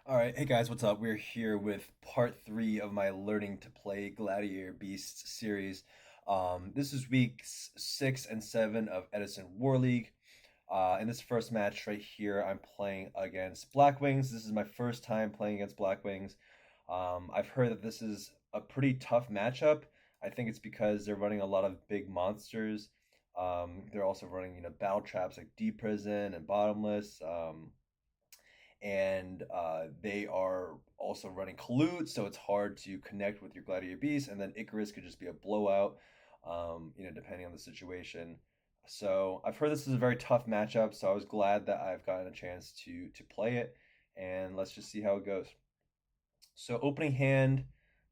All right, hey guys, what's up? We're here with part three of my Learning to Play Gladiator Beasts series. This is weeks 6 and 7 of Edison War League. In this first match right here, I'm playing against Black Wings. This is my first time playing against Black Wings. I've heard that this is a pretty tough matchup. I think it's because they're running a lot of big monsters. They're also running, battle traps like Deep Prison and Bottomless. And they are also running Collude, so it's hard to connect with your Gladiator Beast. And then Icarus could just be a blowout, depending on the situation. So I've heard this is a very tough matchup, so I was glad that I've gotten a chance to play it, and let's just see how it goes. So opening hand,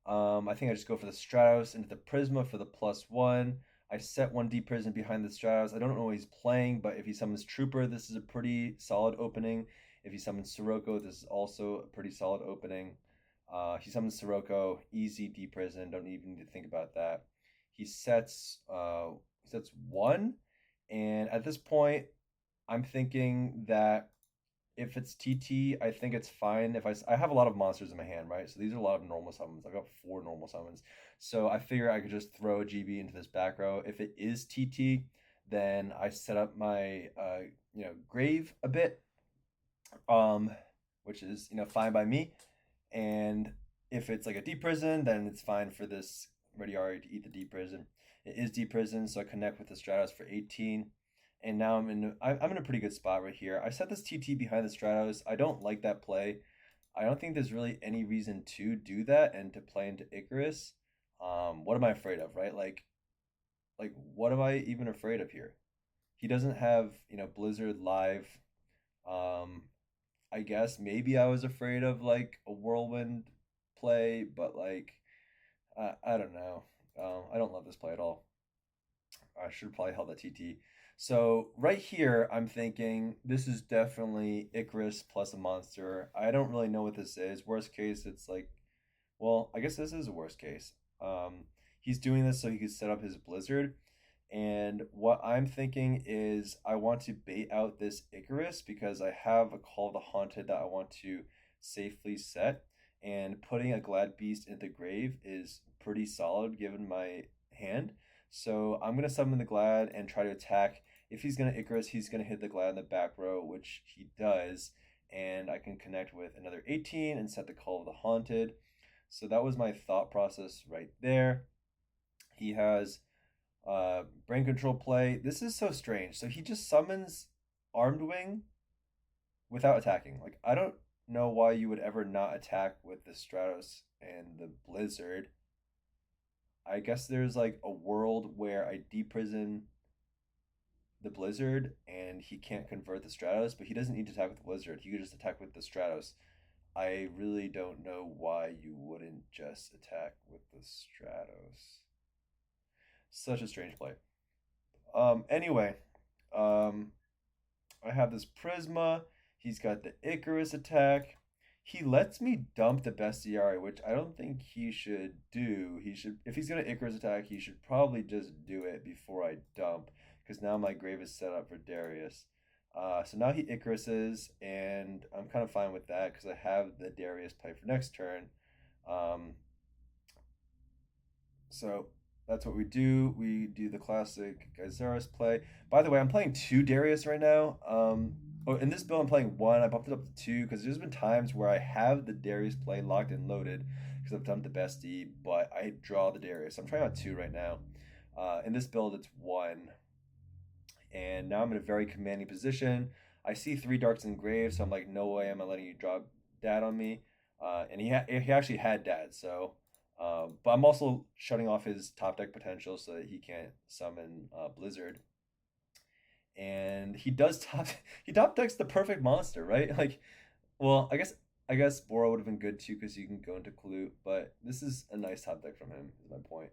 I think I just go for the Stratos into the Prisma for the +1. I set one Deep Prison behind the Stratos. I don't know what he's playing, but if he summons Trooper, this is a pretty solid opening. If he summons Sirocco, this is also a pretty solid opening. He summons Sirocco, easy Deep Prison. Don't even need to think about that. He sets one, and at this point, I'm thinking that if it's TT, I think it's fine. I have a lot of monsters in my hand, right? So these are a lot of normal summons. I've got four normal summons. So I figure I could just throw a GB into this back row. If it is TT, then I set up my grave a bit, um, which is fine by me. And if it's like a deep prison, then it's fine for this Rediari to eat the deep prison. It is deep prison, so I connect with the Stratos for 18. And now I'm in a pretty good spot right here. I set this TT behind the Stratos. I don't like that play. I don't think there's really any reason to do that and to play into Icarus. What am I afraid of, right? Like what am I even afraid of here? He doesn't have, Blizzard live. Um, I guess maybe I was afraid of like a whirlwind play, but like I don't know. I don't love this play at all. I should probably held that TT. So right here, I'm thinking this is definitely Icarus plus a monster. I don't really know what this is. Worst case, it's like, well, I guess this is a worst case. He's doing this so he could set up his Blizzard. And what I'm thinking is I want to bait out this Icarus because I have a Call of the Haunted that I want to safely set. And putting a Glad Beast into the grave is pretty solid given my hand. So I'm going to summon the Glad and try to attack. If he's going to Icarus, he's going to hit the Glad in the back row, which he does. And I can connect with another 18 and set the Call of the Haunted. So that was my thought process right there. He has brain control play. This is so strange. So he just summons Armed Wing without attacking. Like, I don't know why you would ever not attack with the Stratos and the Blizzard. I guess there's like a world where I deprison the Blizzard and he can't convert the Stratos, but he doesn't need to attack with the Blizzard. He could just attack with the Stratos. I really don't know why you wouldn't just attack with the Stratos. Such a strange play. Anyway, um, I have this Prisma. He's got the Icarus attack. He lets me dump the Bestiary, which I don't think he should do. He should, if he's gonna Icarus attack, he should probably just do it before I dump, because now my grave is set up for Darius. So now he Icaruses, and I'm kind of fine with that because I have the Darius play for next turn. Um, so that's what we do. We do the classic Gyzarus play. By the way, I'm playing two Darius right now. In this build, I'm playing one. I bumped it up to two because there's been times where I have the Darius play locked and loaded because I've done the bestie, but I draw the Darius. I'm trying out two right now. In this build, it's one. And now I'm in a very commanding position. I see three darks in grave, so I'm like, no way am I letting you drop dad on me. And he actually had dad, so but I'm also shutting off his top deck potential so that he can't summon Blizzard. And he does top he top decks the perfect monster, right? Like, well, I guess Bora would have been good too because you can go into Clue, but this is a nice top deck from him. Is my point.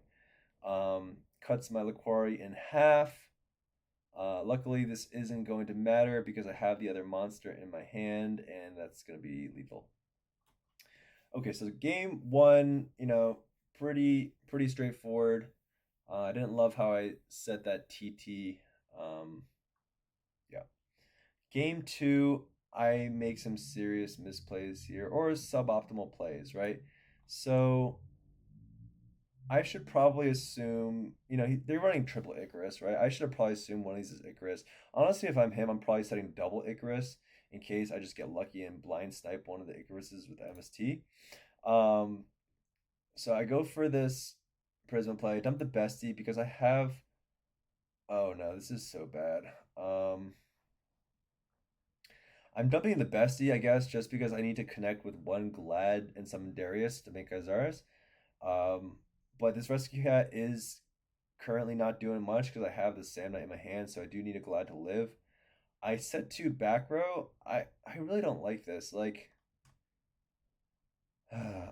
Cuts my Liquari in half. Luckily, this isn't going to matter because I have the other monster in my hand, and that's going to be lethal. Okay, so game one, pretty straightforward. I didn't love how I set that TT. Yeah. Game two, I make some serious misplays here or suboptimal plays, right? So I should probably assume, they're running triple Icarus, right? I should have probably assumed one of these is Icarus. Honestly, if I'm him, I'm probably setting double Icarus in case I just get lucky and blind snipe one of the Icaruses with the MST. Um, so I go for this Prism play. I dump the bestie because I have. Oh no, this is so bad. I'm dumping the bestie, I guess, just because I need to connect with one Glad and some Darius to make Azaris. Um, but this rescue cat is currently not doing much because I have the Sam Knight in my hand, so I do need a Glad to live. I set to back row. I really don't like this. Like,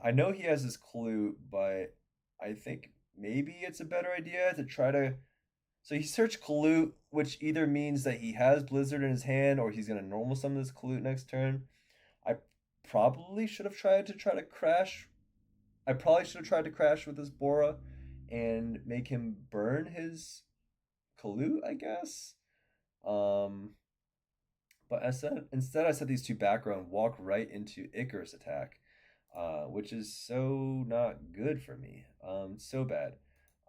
I know he has his clue, but I think maybe it's a better idea to try to. So he searched Kalute, which either means that he has Blizzard in his hand or he's gonna normal summon this Kalute next turn. I probably should have tried to crash. I probably should have tried to crash with this Bora and make him burn his Kalute, I guess. Um, but instead I set these two back row and walk right into Icarus attack, which is so not good for me. So bad.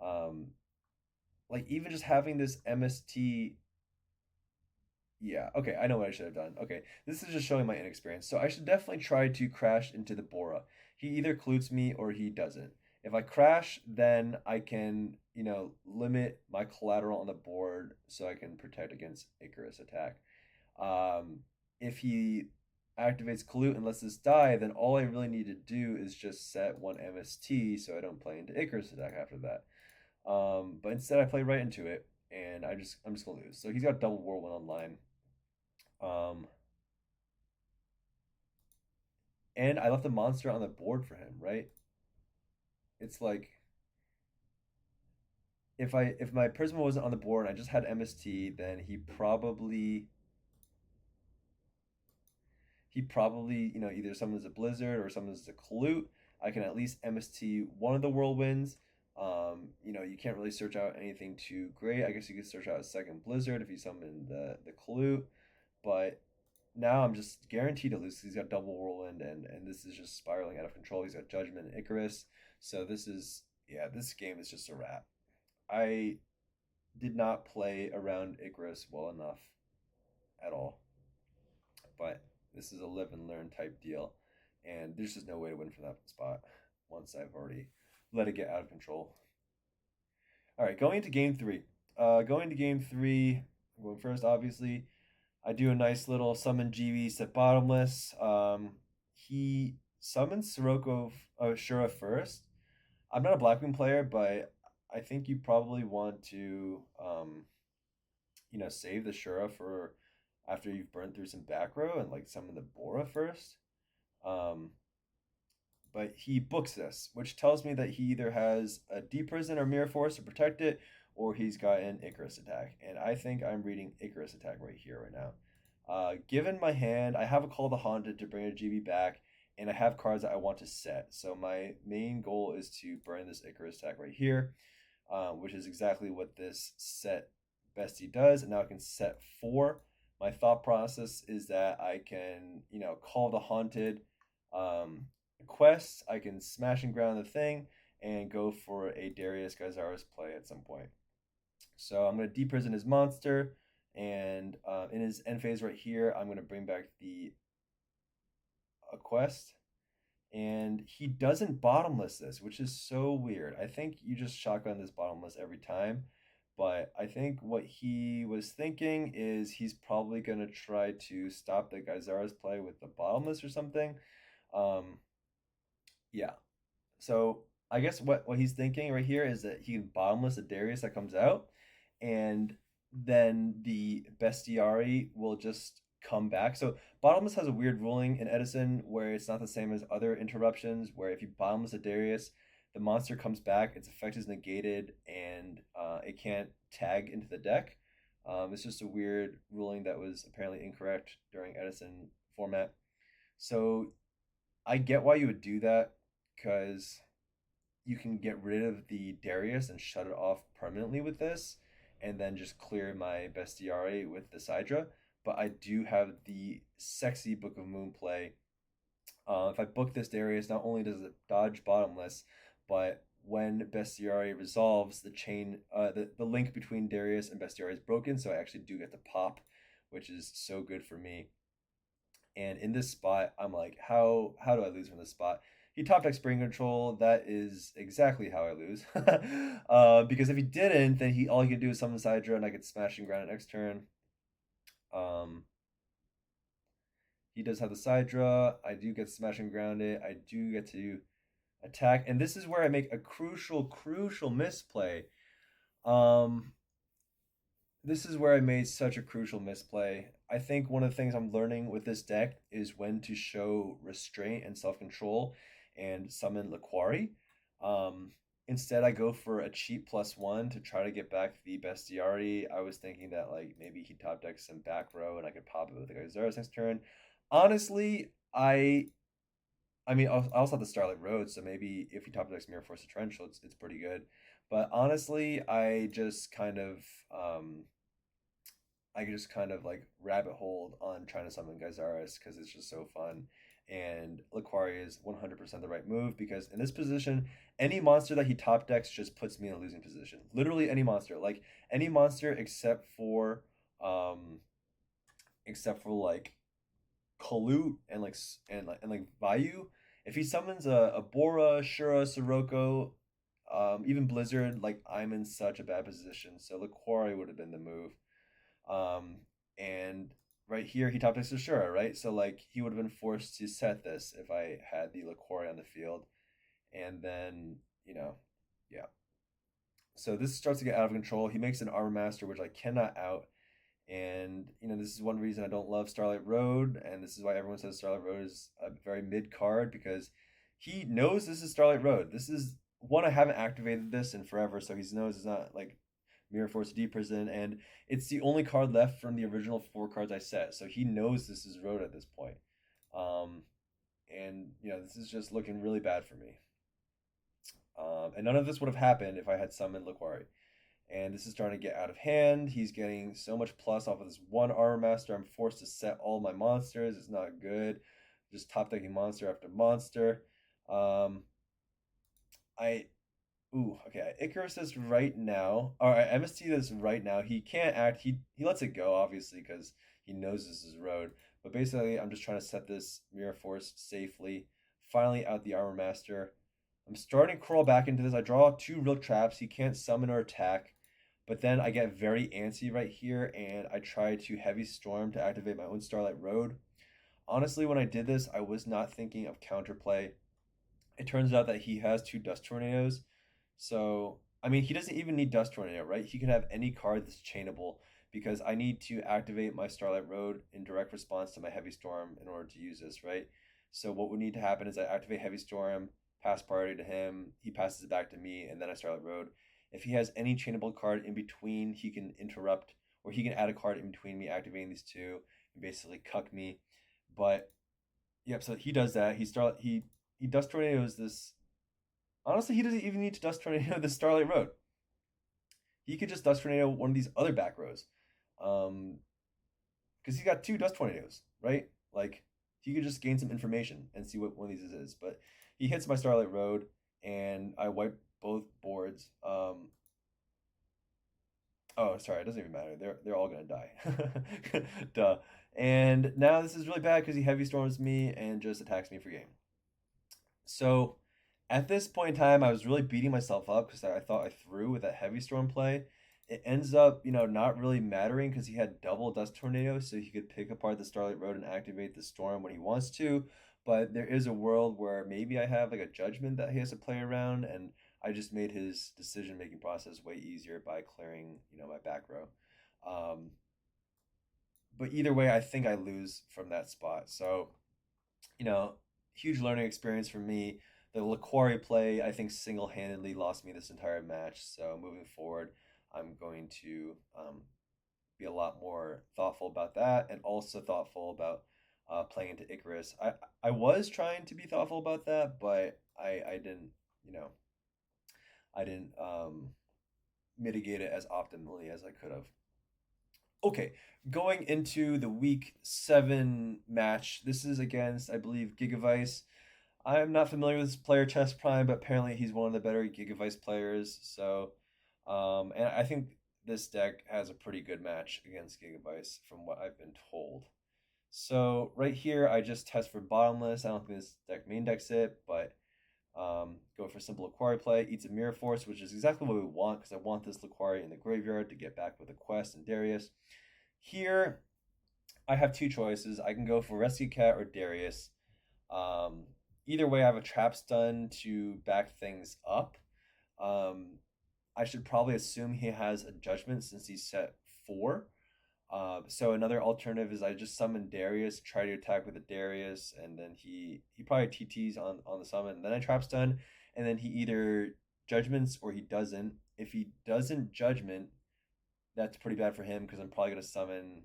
Um, like even just having this MST. Yeah, okay, I know what I should have done. Okay, this is just showing my inexperience. So I should definitely try to crash into the Bora. He either clutes me or he doesn't. If I crash, then I can, limit my collateral on the board so I can protect against Icarus attack. Um, if he activates Clute and lets this die, then all I really need to do is just set one MST so I don't play into Icarus attack after that. But instead I play right into it, and I'm just gonna lose. So he's got double whirlwind online. Um, and I left a monster on the board for him, right? It's like if my Prisma wasn't on the board and I just had MST, then he probably either summons a Blizzard or summons a Clute. I can at least MST one of the whirlwinds. You can't really search out anything too great. I guess you could search out a second Blizzard if you summon the Clute, but now I'm just guaranteed to lose. He's got double whirlwind, and this is just spiraling out of control. He's got Judgment and Icarus, so this game is just a wrap. I did not play around Icarus well enough at all, but this is a live and learn type deal, and there's just no way to win from that spot once I've already let it get out of control. All right, going into game three. Going to game three. I'm going first, obviously. I do a nice little summon GB set bottomless. He summons Sirocco Shura first. I'm not a Blackmoon player, but I think you probably want to save the Shura for after you've burned through some back row and like summon the Bora first. Um, but he books this, which tells me that he either has a Deep Prison or Mirror Force to protect it, or he's got an Icarus attack. And I think I'm reading Icarus attack right here, right now. Given my hand, I have a Call the Haunted to bring a GB back, and I have cards that I want to set. So my main goal is to burn this Icarus attack right here, which is exactly what this set bestie does. And now I can set 4. My thought process is that I can, Call the Haunted, quests. I can smash and ground the thing and go for a Darius Gyzaris play at some point. So I'm going to deprison his monster, and in his end phase right here, I'm going to bring back the a quest. And he doesn't bottomless this, which is so weird. I think you just shotgun this bottomless every time. But I think what he was thinking is he's probably going to try to stop the Gyzaris play with the bottomless or something. Um, yeah. So I guess what he's thinking right here is that he can bottomless a Darius that comes out, and then the Bestiari will just come back. So bottomless has a weird ruling in Edison where it's not the same as other interruptions, where if you bottomless a Darius, the monster comes back, its effect is negated, and it can't tag into the deck. It's just a weird ruling that was apparently incorrect during Edison format. So I get why you would do that because you can get rid of the Darius and shut it off permanently with this, and then just clear my Bestiari with the Sidra. but I do have the sexy Book of Moon play. If I book this Darius, not only does it dodge bottomless, but when Bestiary resolves, the link between Darius and Bestiary is broken, so I actually do get to pop, which is so good for me. And in this spot, I'm like, how do I lose from this spot? He top deck Spring Control. That is exactly how I lose. Because if he didn't, then all he could do is summon Sidra, and I could smash and ground it next turn. Um, he does have the Sidra. I do get smash and ground it. I do get to attack, and this is where I make a crucial misplay. Um, this is where I made such a crucial misplay. I think one of the things I'm learning with this deck is when to show restraint and self control and summon Laquari. Instead, I go for a cheap +1 to try to get back the bestiarity. I was thinking that like maybe he top decks some back row and I could pop it with the Gyzarus next turn. Honestly, I mean, I also have the Starlight Road, so maybe if he top decks Mirror Force of Torrential, it's pretty good. But honestly, I just kind of like rabbit holed on trying to summon Gyzarus because it's just so fun. And Laquari is 100% the right move because in this position, any monster that he top decks just puts me in a losing position. Literally any monster, like any monster except for like Kalut and like Vayu. If he summons a Bora, Shura, Sirocco, even Blizzard, like I'm in such a bad position. So Laquari would have been the move. Um, and right here he top decks Ashura, right? So like he would have been forced to set this if I had the Laquari on the field, and then yeah. So this starts to get out of control. He makes an Armor Master, which I cannot out, and this is one reason I don't love Starlight Road, and this is why everyone says Starlight Road is a very mid card because he knows this is Starlight Road. This is one I haven't activated this in forever, so he knows it's not like Mirror Force Deep Prison, and it's the only card left from the original 4 cards I set. So he knows this is road at this point. Um, and this is just looking really bad for me. And none of this would have happened if I had summoned Laquari. And this is starting to get out of hand. He's getting so much plus off of this one Armor Master. I'm forced to set all my monsters. It's not good. Just top decking monster after monster. I Ooh, okay. Icarus this right now. All right, MST this right now. He can't act. He lets it go obviously because he knows this is road. But basically, I'm just trying to set this Mirror Force safely. Finally, out the Armor Master. I'm starting to crawl back into this. I draw 2 real traps. He can't summon or attack. But then I get very antsy right here, and I try to Heavy Storm to activate my own Starlight Road. Honestly, when I did this, I was not thinking of counterplay. It turns out that he has 2 Dust Tornadoes. So, I mean, he doesn't even need Dust Tornado, right? He can have any card that's chainable because I need to activate my Starlight Road in direct response to my Heavy Storm in order to use this, right? So what would need to happen is I activate Heavy Storm, pass priority to him, he passes it back to me, and then I Starlight Road. If he has any chainable card in between, he can interrupt, or he can add a card in between me activating these two and basically cuck me. But yep, so he does that. He Dust Tornadoes this. Honestly, he doesn't even need to Dust Tornado the Starlight Road. He could just Dust Tornado one of these other back rows. Because he's got 2 Dust Tornadoes, right? Like, he could just gain some information and see what one of these is. But he hits my Starlight Road, and I wipe both boards. Oh, sorry, it doesn't even matter. They're all gonna die. Duh. And now this is really bad because he Heavy Storms me and just attacks me for game. So at this point in time, I was really beating myself up because I thought I threw with that Heavy Storm play. It ends up, not really mattering because he had double Dust Tornado, so he could pick apart the Starlight Road and activate the Storm when he wants to. But there is a world where maybe I have like a judgment that he has to play around, and I just made his decision making process way easier by clearing, my back row. Um, but either way, I think I lose from that spot. So, you know, huge learning experience for me. The Laquari play, I think, single handedly lost me this entire match. So moving forward, I'm going to be a lot more thoughtful about that, and also thoughtful about playing into Icarus. I was trying to be thoughtful about that, but I didn't, I didn't mitigate it as optimally as I could have. Okay, going into the week 7 match. This is against, I believe, Gigavice. I'm not familiar with this player, Chess Prime, but apparently he's one of the better Gigavice players. So, and I think this deck has a pretty good match against Gigavice, from what I've been told. So right here, I just test for bottomless. I don't think this deck main decks it, but go for simple Laquari play. Eats a Mirror Force, which is exactly what we want because I want this Laquari in the graveyard to get back with a Quest and Darius. Here, I have two choices. I can go for Rescue Cat or Darius. Um, Either way, I have a Trap Stun to back things up. Um, I should probably assume he has a Judgment since he's set 4. So another alternative is I just summon Darius, try to attack with a Darius, and then he probably TTs on the summon, and then I trap stun, and then he either judgments or he doesn't. If he doesn't judgment, that's pretty bad for him because I'm probably gonna summon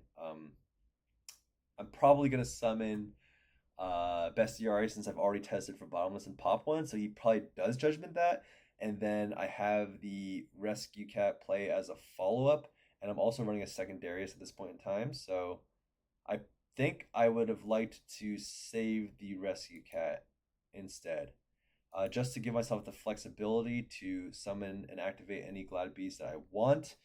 Bestiari since I've already tested for bottomless and pop one, so he probably does judgment that, and then I have the rescue cat play as a follow up, and I'm also running a second Darius at this point in time, so I think I would have liked to save the rescue cat instead, just to give myself the flexibility to summon and activate any Glad Beast that I want,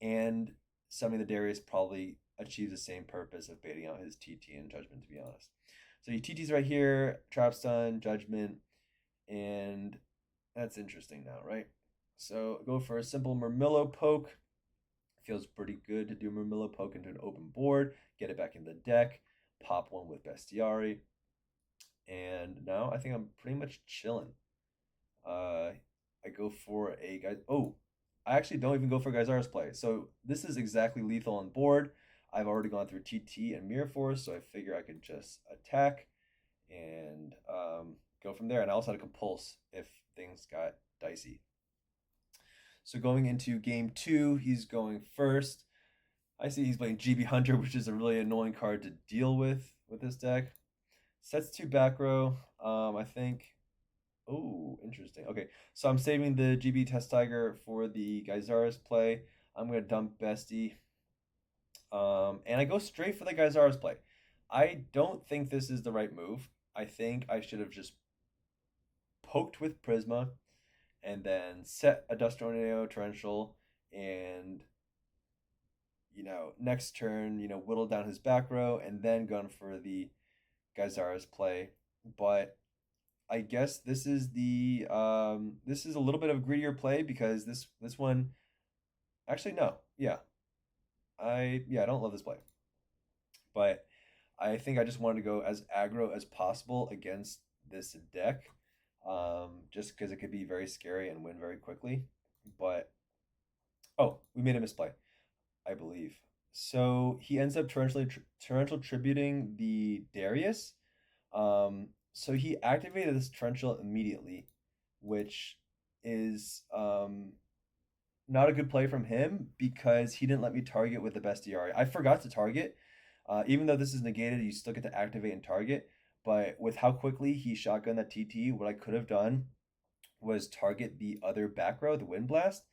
and summoning the Darius probably achieves the same purpose of baiting out his TT and Judgment, to be honest. So he TT's right here, Trap Stun, Judgment, and that's interesting now, right? So go for a simple Murmillo poke. Feels pretty good to do Murmillo poke into an open board, get it back in the deck, pop one with Bestiari, and now I think I'm pretty much chilling. I go for a guy. Oh, I actually don't even go for Geyser's play. So this is exactly lethal on board. I've already gone through TT and Mirror Force, so I figure I could just attack and go from there. And I also had a Compulse if things got dicey. So going into game 2, he's going first. I see he's playing GB Hunter, which is a really annoying card to deal with this deck. Sets 2 back row. I think. Oh, interesting. Okay, so I'm saving the GB Test Tiger for the Geysaris play. I'm gonna dump Bestie. And I go straight for the Geysaris play. I don't think this is the right move. I think I should have just poked with Prisma and then set a Dust Tornado Torrential and next turn, whittle down his back row and then gone for the Geysaris play. But I guess this is a little bit of a greedier play because this one actually no. Yeah. I don't love this play. But I think I just wanted to go as aggro as possible against this deck. Just because it could be very scary and win very quickly. But oh, we made a misplay, I believe. So he ends up torrential tributing the Darius. So he activated this torrential immediately, which is not a good play from him because he didn't let me target with the bestiary. I forgot to target. Even though this is negated, you still get to activate and target. But with how quickly he shotgunned that TT, what I could have done was target the other back row, the Wind Blast.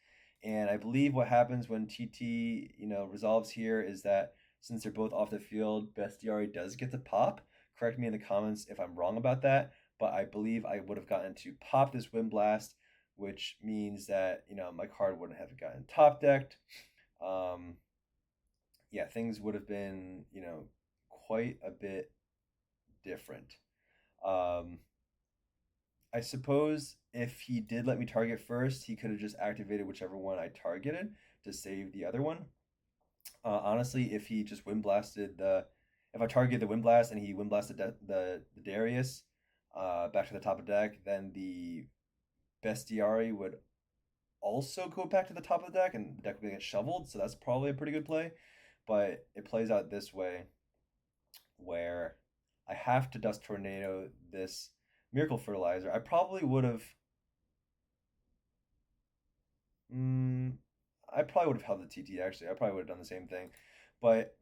And I believe what happens when TT, resolves here is that since they're both off the field, Bestiari does get to pop. Correct me in the comments if I'm wrong about that, but I believe I would have gotten to pop this Wind Blast, which means that, my card wouldn't have gotten top decked. Yeah, things would have been, quite a bit different. I suppose if he did let me target first, he could have just activated whichever one I targeted to save the other one. Honestly, if he just if I targeted the Wind Blast and he Wind Blasted the Darius back to the top of the deck, then the Bestiari would also go back to the top of the deck and the deck would get shoveled. So that's probably a pretty good play. But it plays out this way where I have to Dust Tornado this Miracle Fertilizer. I probably would have. I probably would have held the TT actually. I probably would have done the same thing. But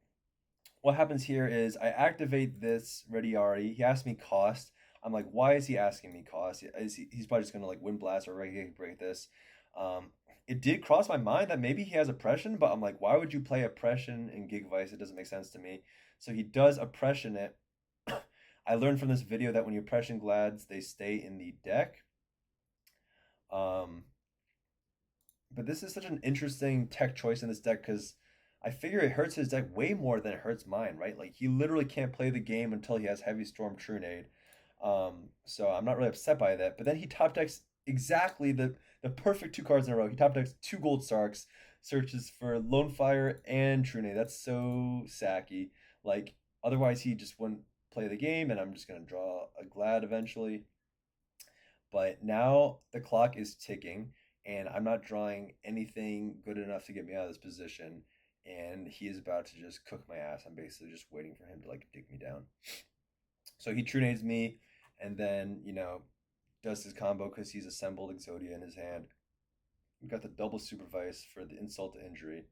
what happens here is I activate this Rediari. He asks me cost. I'm like, why is he asking me cost? He's probably just gonna like Wind Blast or Regulate Break this. it did cross my mind that maybe he has oppression, but I'm like, why would you play oppression in Gig Vice? It doesn't make sense to me. So he does oppression it. I learned from this video that when you oppression Glads, they stay in the deck. Um, but this is such an interesting tech choice in this deck because I figure it hurts his deck way more than it hurts mine, right? Like he literally can't play the game until he has Heavy Storm Trunade. So I'm not really upset by that. But then he top decks exactly the perfect two cards in a row. He top decks two Gold Sarks, searches for Lone Fire and Trunade. That's so sacky. Like otherwise he just wouldn't play the game, and I'm just gonna draw a Glad eventually. But now the clock is ticking, and I'm not drawing anything good enough to get me out of this position. And he is about to just cook my ass. I'm basically just waiting for him to like dig me down. So he Trunades me, and then does his combo because he's assembled Exodia in his hand. We got the double Supervise for the insult to injury,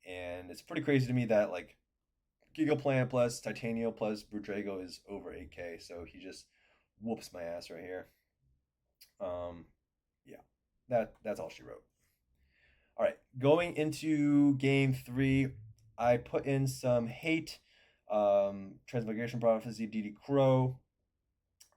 and it's pretty crazy to me that like Gigaplant plus Titania plus Brudrago is over 8K. So he just whoops my ass right here. Um, yeah, that's all she wrote. All right, going into game three, I put in some hate, Transmigration Prophecy, DD Crow.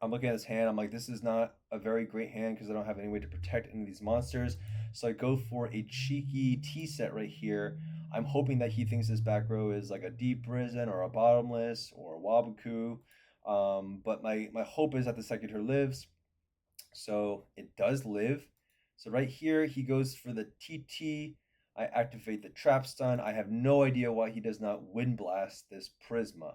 I'm looking at his hand. I'm like, this is not a very great hand because I don't have any way to protect any of these monsters. So I go for a cheeky T set right here. I'm hoping that he thinks this back row is like a Deep Risen or a Bottomless or a Wabaku. But my hope is that the Secutor lives. So it does live. So right here, he goes for the TT. I activate the Trap Stun. I have no idea why he does not Wind Blast this Prisma.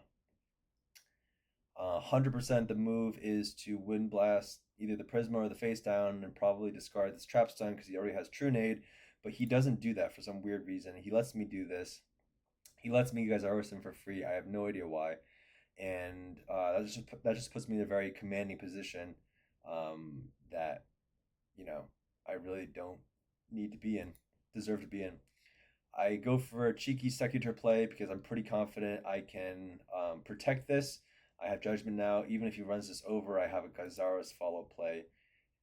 100% the move is to Wind Blast either the Prisma or the face down and probably discard this Trap Stun because he already has Trunade, but he doesn't do that for some weird reason. He lets me do this. He lets me Gyzarus him for free. I have no idea why. And that just puts me in a very commanding position that I really don't need to be in, deserve to be in. I go for a cheeky Secutor play because I'm pretty confident I can protect this. I have Judgment now. Even if he runs this over, I have a Gyzarus follow play,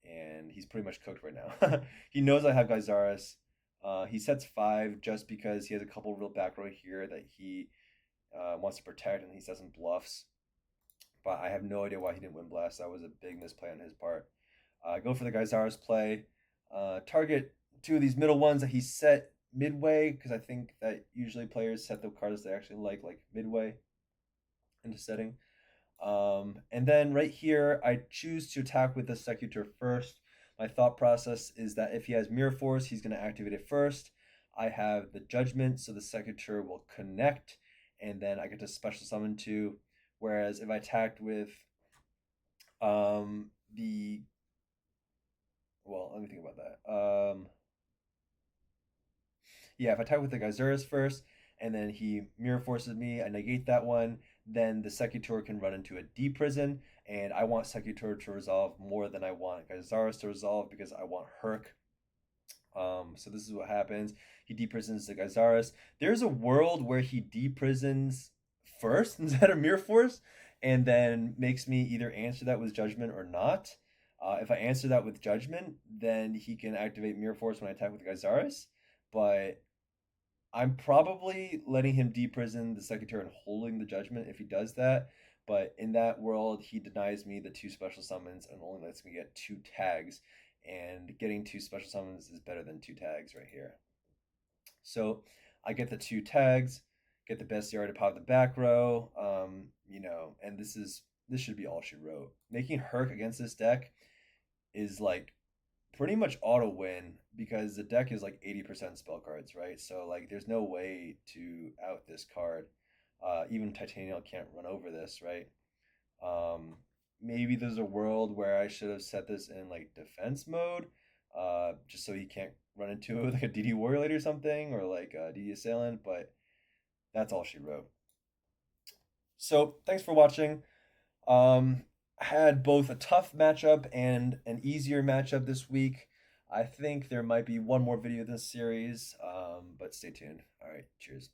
and he's pretty much cooked right now. He knows I have Gyzarus. He sets 5 just because he has a couple real back row here that he wants to protect, and he says some bluffs. But I have no idea why he didn't Wind Blast. That was a big misplay on his part. Go for the Gyzarus play. Target 2 of these middle ones that he set midway, because I think that usually players set the cards they actually like midway into setting. And then right here, I choose to attack with the Secutor first. My thought process is that if he has Mirror Force, he's going to activate it first. I have the Judgment, so the Secutor will connect, and then I get to special summon 2. Whereas if I attacked with the... Well, let me think about that. Yeah, if I attack with the Gyzarus first, and then he Mirror Forces me, I negate that one, then the Secutor can run into a Deep Prison, and I want Secutor to resolve more than I want Gyzarus to resolve because I want Herc. So this is what happens. He Deep Prisons the Gyzarus. There's a world where he Deep Prisons first instead of Mirror Force, and then makes me either answer that with Judgment or not. If I answer that with Judgment, then he can activate Mirror Force when I attack with Gyzarus. But I'm probably letting him deprison the Secutor and holding the Judgment if he does that. But in that world, he denies me the 2 special summons and only lets me get 2 tags. And getting 2 special summons is better than 2 tags right here. So I get the 2 tags, get the Bestiary to pop the back row, and this should be all she wrote. Making Herc against this deck is like pretty much auto win because the deck is like 80% spell cards, right? So like there's no way to out this card. Even Titanial can't run over this, right? Maybe there's a world where I should have set this in like defense mode, just so he can't run into it with like a DD Warrior Lady or something, or like a DD Assailant, but that's all she wrote. So thanks for watching. Had both a tough matchup and an easier matchup this week. I think there might be one more video in this series, but stay tuned. All right, cheers.